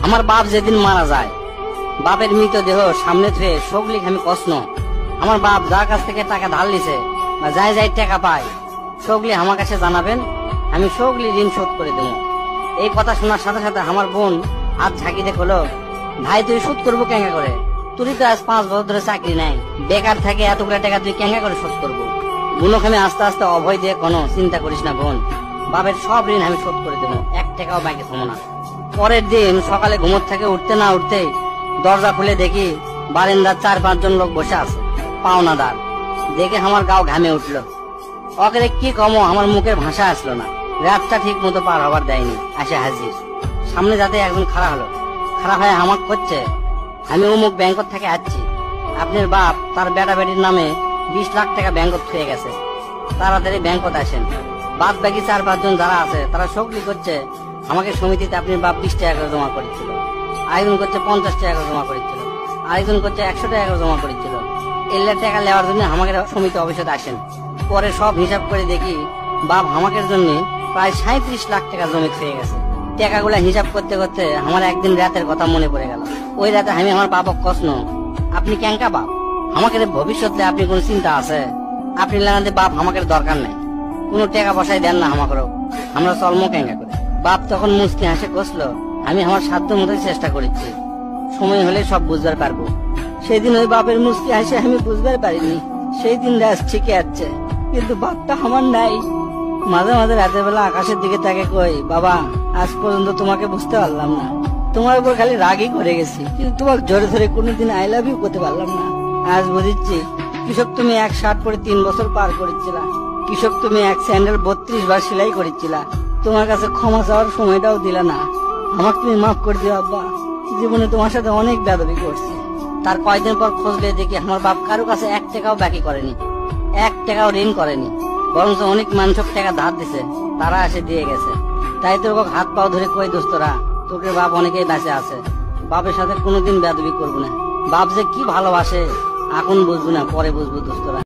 আমার বাপ যেদিন মারা যায়, বাপের মৃতদেহ সামনে থুয়ে সগলিক আমি কষ্ণ। আমার বাপ যার কাছ থেকে টাকা ধার লিছে বা যাই যাই টাকা পায়, সগলি আমার কাছে জানাবেন, আমি সগলি ঋণ শোধ করে দেবো। এই কথা শোনার সাথে সাথে আমার বোন হাত ঝাঁকি দেখলো, ভাই তুই শোধ করবো কেঙ্গা করে? তুই তো আজ 5 বছর ধরে চাকরি নাই, বেকার থাকে এতগুলা টাকা তুই কেঙ্গা করে শোধ করবো? বোনকে আমি আস্তে আস্তে অভয় দিয়ে, কোনো চিন্তা করিস না বোন, বাপের সব ঋণ আমি শোধ করে দেবো, 1 টাকাও ব্যাংকে থমো না। পরের দিন সকালে ঘুমোর থেকে উঠতে না উঠতেই দরজা খুলে দেখি বারান্দার 4-5 জন লোক বসে আছে, পাওনাদার। দেখে আমার গাও ঘামে উঠলো। অকেরে কি কমো, আমার মুখের ভাষা আসলো না। রাতটা ঠিক মতো পার হবার দেয়নি, আসে হাজির। সামনে যাতে একজন খাড়া হলো, খারাপ হয়ে আমাকে করছে, আমি অমুক ব্যাংকত থেকে আসছি, আপনার বাপ তার বেটা বেটির নামে 20 লাখ টাকা ব্যাংকত থুয়ে গেছে, তাড়াতাড়ি ব্যাংকত আসেন। বাদ বাকি 4-5 জন যারা আছে তারা সকলি করছে আমাকে সমিতিতে আপনার বাপ 20 টাকা করে জমা করেছিল, আরেকজন করছে 50 টাকা করে জমা করেছিল, আরেকজন করছে 100 টাকা করে জমা করেছিল। এল্লা টাকা নেওয়ার জন্য আমাকে সমিতি অফিসে আসেন। পরে সব হিসাব করে দেখি বাপ আমাকের জন্য প্রায় 37 লাখ টাকা জমি খেয়ে গেছে। টাকাগুলা হিসাব করতে করতে আমার একদিন রাতের কথা মনে পড়ে গেল। ওই রাতে আমি আমার বাপক কষ্ণ, আপনি ক্যাঙ্কা বাপ, আমাকে ভবিষ্যতে আপনি কোন চিন্তা আছে? আপনি লাগাতে বাপ আমাকে দরকার নাই, কোন টাকা পয়সায় দেন না আমাকেও, আমরা চলমো ক্যাঙ্কা করে। বাপ তখন মুস্কি হাসে কষলো, আমি আমার সাধ্য মতোই চেষ্টা করেছি, সময় হলে সব বুঝবার পারবো। সেই দিন ওই বাপের মুস্কি হাসে আমি বুঝবার পারিনি। সেই দিন রাত ঠিকই আছে, কিন্তু বাপটা আমার নাই। মাঝে মাঝে রাতের বেলা আকাশের দিকে তাকে কই, বাবা আজ পর্যন্ত তোমাকে বুঝতে পারলাম না, তোমার উপর খালি রাগই করে গেছি, কিন্তু তোমাকে জোরে ধরে কোনোদিন আই লাভ ইউ করতে পারলাম না। আজ বুঝিচ্ছি, কৃষক তুমি 1 শার্ট পরে 3 বছর পার করেছিলা, কৃষক তুমি 1 স্যান্ডেল 32 বার সেলাই করেছিলা, তোমার কাছে ক্ষমা চাওয়ার সময়টাও দিলা না। আমাকে তুমি মাফ করে দিও আব্বা, জীবনে তোমার সাথে অনেক বেয়াদবি করছি। তার কয়েকদিন পর খোঁজলে দেখি আমার বাপ কারো কাছে 1 টাকাও বাকি করেনি, 1 টাকাও ঋণ করেনি, বরঞ্চ অনেক মানুষক টাকা ধার দিছে, তারা এসে দিয়ে গেছে। তাই তোর হাত পাও ধরে কই, দোস্তরা তোকে বাপ অনেকেই বেঁচে আছে, বাপের সাথে কোনোদিন বেয়াদবি করবো না। বাপ যে কি ভালোবাসে এখন বুঝবো না, পরে বুঝবো দোস্তরা।